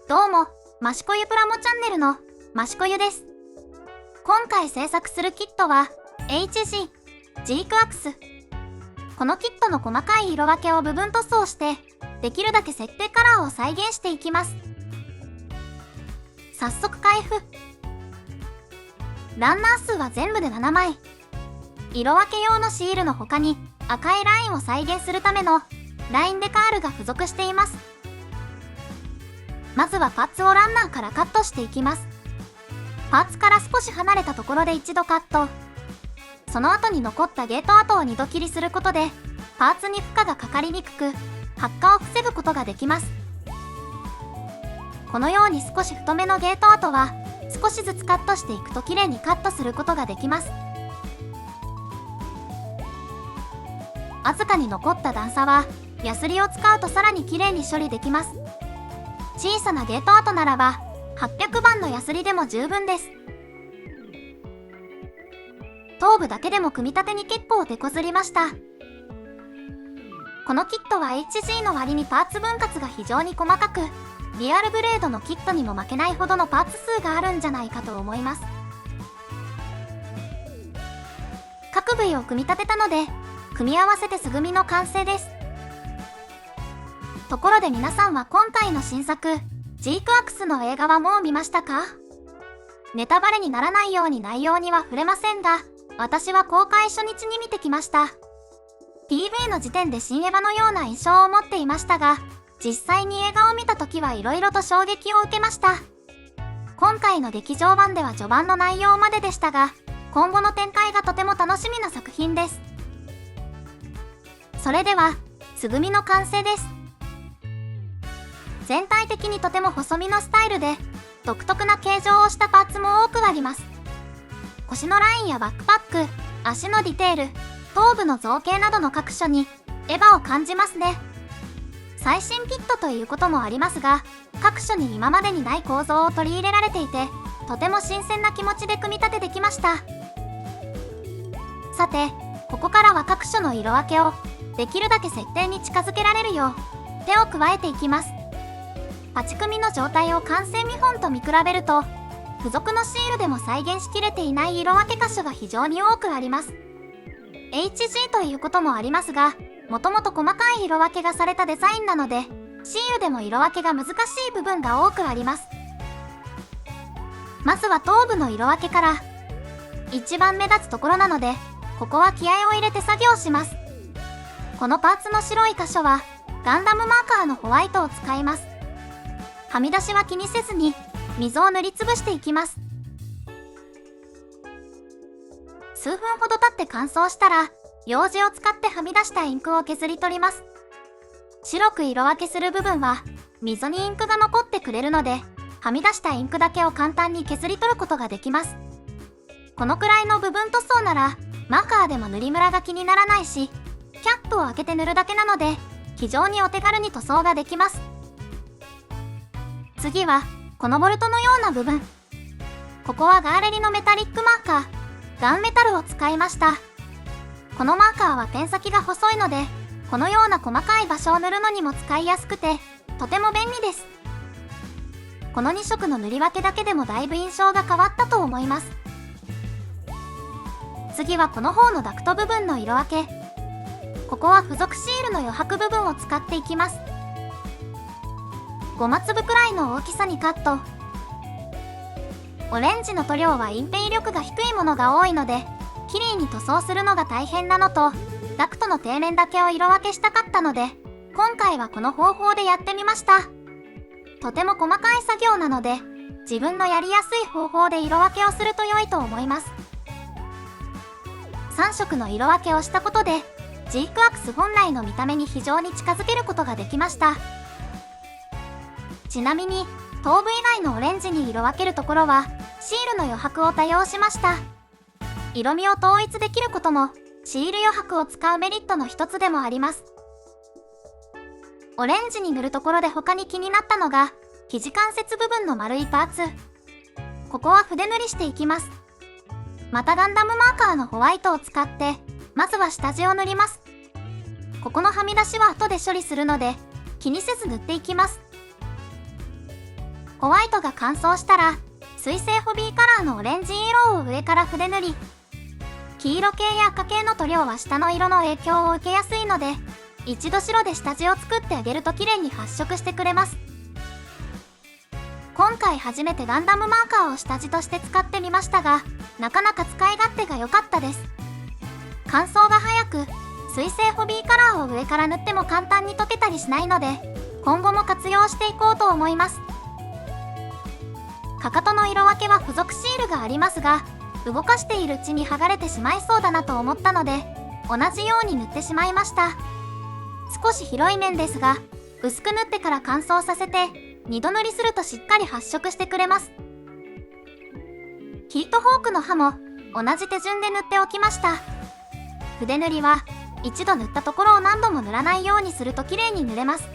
どうも、マシコユプラモチャンネルのマシコユです。今回制作するキットは HG ジークアクス。このキットの細かい色分けを部分塗装して、できるだけ設定カラーを再現していきます。早速開封。ランナー数は全部で7枚。色分け用のシールの他に赤いラインを再現するためのラインデカールが付属しています。まずはパーツをランナーからカットしていきます。パーツから少し離れたところで一度カット。その後に残ったゲート跡を二度切りすることでパーツに負荷がかかりにくく発火を防ぐことができます。このように少し太めのゲート跡は少しずつカットしていくときれいにカットすることができます。わずかに残った段差はヤスリを使うとさらにきれいに処理できます。小さなゲート跡ならば800番のヤスリでも十分です。頭部だけでも組み立てに結構手こずりました。このキットは HG の割にパーツ分割が非常に細かく、リアルブレードのキットにも負けないほどのパーツ数があるんじゃないかと思います。各部位を組み立てたので、組み合わせて素組みの完成です。ところで皆さんは今回の新作、ジークアクスの映画はもう見ましたか？ネタバレにならないように内容には触れませんが、私は公開初日に見てきました。PV の時点で新エヴァのような印象を持っていましたが、実際に映画を見た時は色々と衝撃を受けました。今回の劇場版では序盤の内容まででしたが、今後の展開がとても楽しみな作品です。それでは、素組みの完成です。全体的にとても細身のスタイルで、独特な形状をしたパーツも多くあります。腰のラインやバックパック、足のディテール、頭部の造形などの各所にエヴァを感じますね。最新キットということもありますが、各所に今までにない構造を取り入れられていて、とても新鮮な気持ちで組み立ててきました。さて、ここからは各所の色分けをできるだけ設定に近づけられるよう手を加えていきます。パチ組みの状態を完成見本と見比べると、付属のシールでも再現しきれていない色分け箇所が非常に多くあります。HG ということもありますが、もともと細かい色分けがされたデザインなので、シールでも色分けが難しい部分が多くあります。まずは頭部の色分けから。一番目立つところなので、ここは気合を入れて作業します。このパーツの白い箇所は、ガンダムマーカーのホワイトを使います。はみ出しは気にせずに、水を塗りつぶしていきます。数分ほど経って乾燥したら、楊枝を使ってはみ出したインクを削り取ります。白く色分けする部分は、溝にインクが残ってくれるので、はみ出したインクだけを簡単に削り取ることができます。このくらいの部分塗装なら、マーカーでも塗りムラが気にならないし、キャップを開けて塗るだけなので、非常にお手軽に塗装ができます。次は、このボルトのような部分。ここはガーレリのメタリックマーカー、ガンメタルを使いました。このマーカーはペン先が細いので、このような細かい場所を塗るのにも使いやすくて、とても便利です。この2色の塗り分けだけでもだいぶ印象が変わったと思います。次はこの方のダクト部分の色分け。ここは付属シールの余白部分を使っていきます。5マ粒くらいの大きさにカット。オレンジの塗料は隠蔽力が低いものが多いので、綺麗に塗装するのが大変なのと、ダクトの底面だけを色分けしたかったので、今回はこの方法でやってみました。とても細かい作業なので、自分のやりやすい方法で色分けをすると良いと思います。3色の色分けをしたことで、ジークアクス本来の見た目に非常に近づけることができました。ちなみに、頭部以外のオレンジに色分けるところは、シールの余白を多用しました。色味を統一できることも、シール余白を使うメリットの一つでもあります。オレンジに塗るところで他に気になったのが、肘関節部分の丸いパーツ。ここは筆塗りしていきます。またガンダムマーカーのホワイトを使って、まずは下地を塗ります。ここのはみ出しは後で処理するので、気にせず塗っていきます。ホワイトが乾燥したら、水性ホビーカラーのオレンジ色を上から筆塗り、黄色系や赤系の塗料は下の色の影響を受けやすいので、一度白で下地を作ってあげると綺麗に発色してくれます。今回初めてランダムマーカーを下地として使ってみましたが、なかなか使い勝手が良かったです。乾燥が早く、水性ホビーカラーを上から塗っても簡単に溶けたりしないので、今後も活用していこうと思います。かかとの色分けは付属シールがありますが、動かしているうちに剥がれてしまいそうだなと思ったので、同じように塗ってしまいました。少し広い面ですが、薄く塗ってから乾燥させて、2度塗りするとしっかり発色してくれます。ヒートフォークの刃も同じ手順で塗っておきました。筆塗りは一度塗ったところを何度も塗らないようにすると綺麗に塗れます。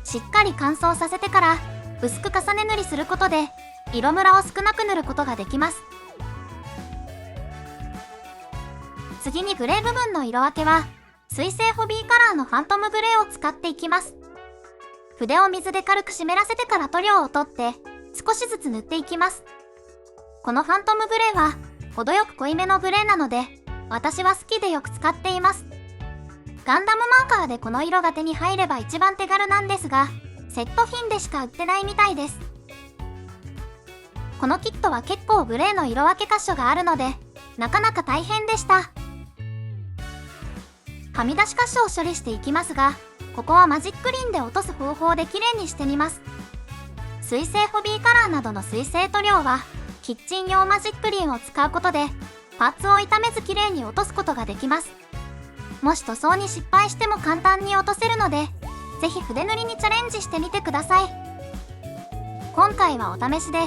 しっかり乾燥させてから薄く重ね塗りすることで色ムラを少なく塗ることができます。次にグレー部分の色分けは水性ホビーカラーのファントムグレーを使っていきます。筆を水で軽く湿らせてから塗料を取って少しずつ塗っていきます。このファントムグレーは程よく濃いめのグレーなので私は好きでよく使っています。ガンダムマーカーでこの色が手に入れば一番手軽なんですが、セット品でしか売ってないみたいです。このキットは結構グレーの色分け箇所があるのでなかなか大変でした。はみ出し箇所を処理していきますが、ここはマジックリンで落とす方法できれいにしてみます。水性ホビーカラーなどの水性塗料はキッチン用マジックリンを使うことでパーツを傷めずきれいに落とすことができます。もし塗装に失敗しても簡単に落とせるので、ぜひ筆塗りにチャレンジしてみてください。今回はお試しで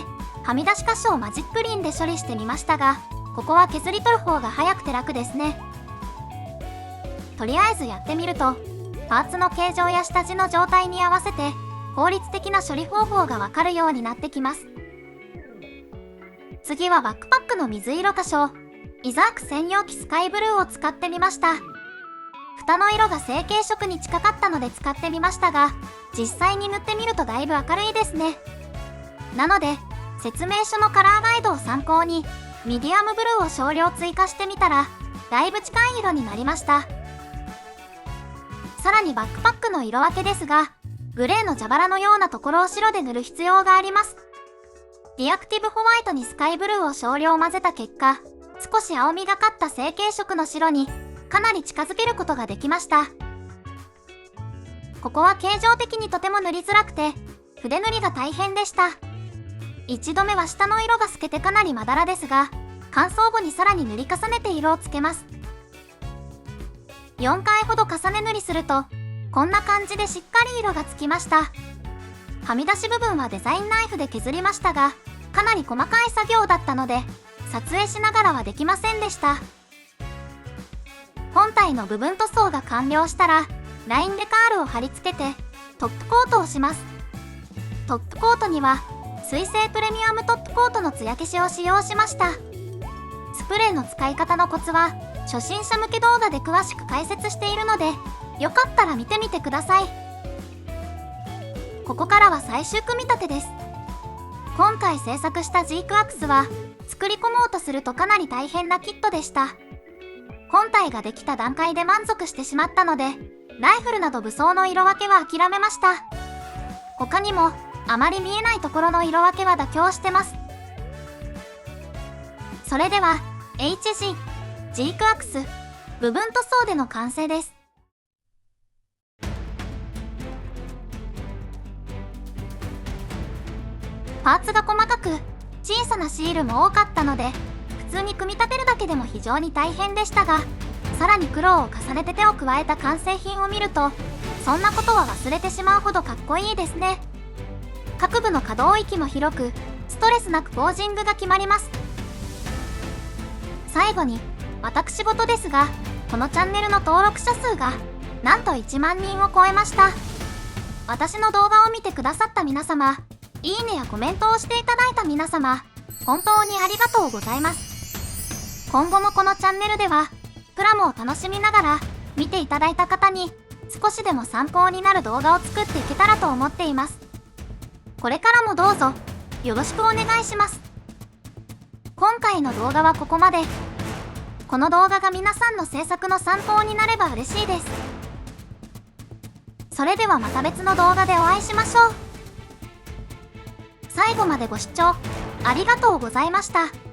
はみ出し箇所をマジックリンで処理してみましたが、ここは削り取る方が早くて楽ですね。とりあえずやってみるとパーツの形状や下地の状態に合わせて効率的な処理方法がわかるようになってきます。次はバックパックの水色箇所、イザーク専用機スカイブルーを使ってみました。蓋の色が成型色に近かったので使ってみましたが、実際に塗ってみるとだいぶ明るいですね。なので説明書のカラーガイドを参考にミディアムブルーを少量追加してみたらだいぶ近い色になりました。さらにバックパックの色分けですが、グレーの蛇腹のようなところを白で塗る必要があります。リアクティブホワイトにスカイブルーを少量混ぜた結果、少し青みがかった成型色の白にかなり近づけることができました。ここは形状的にとても塗りづらくて筆塗りが大変でした。1度目は下の色が透けてかなりまだらですが、乾燥後にさらに塗り重ねて色をつけます。4回ほど重ね塗りするとこんな感じでしっかり色がつきました。はみ出し部分はデザインナイフで削りましたが、かなり細かい作業だったので撮影しながらはできませんでした。本体の部分塗装が完了したらラインデカールを貼り付けてトップコートをします。トップコートには水性プレミアムトップコートの艶消しを使用しました。スプレーの使い方のコツは初心者向け動画で詳しく解説しているので、よかったら見てみてください。ここからは最終組み立てです。今回制作したジークアクスは作り込もうとするとかなり大変なキットでした。本体ができた段階で満足してしまったので、ライフルなど武装の色分けは諦めました。他にもあまり見えないところの色分けは妥協してます。それでは HG ジークアクス部分塗装での完成です。パーツが細かく小さなシールも多かったので、普通に組み立てるだけでも非常に大変でしたが、さらに苦労を重ねて手を加えた完成品を見ると、そんなことは忘れてしまうほどかっこいいですね。各部の可動域も広く、ストレスなくポージングが決まります。最後に私事ですが、このチャンネルの登録者数がなんと1万人を超えました。私の動画を見てくださった皆様、いいねやコメントをしていただいた皆様、本当にありがとうございます。今後もこのチャンネルではプラモを楽しみながら見ていただいた方に少しでも参考になる動画を作っていけたらと思っています。これからもどうぞよろしくお願いします。今回の動画はここまで。この動画が皆さんの制作の参考になれば嬉しいです。それではまた別の動画でお会いしましょう。最後までご視聴ありがとうございました。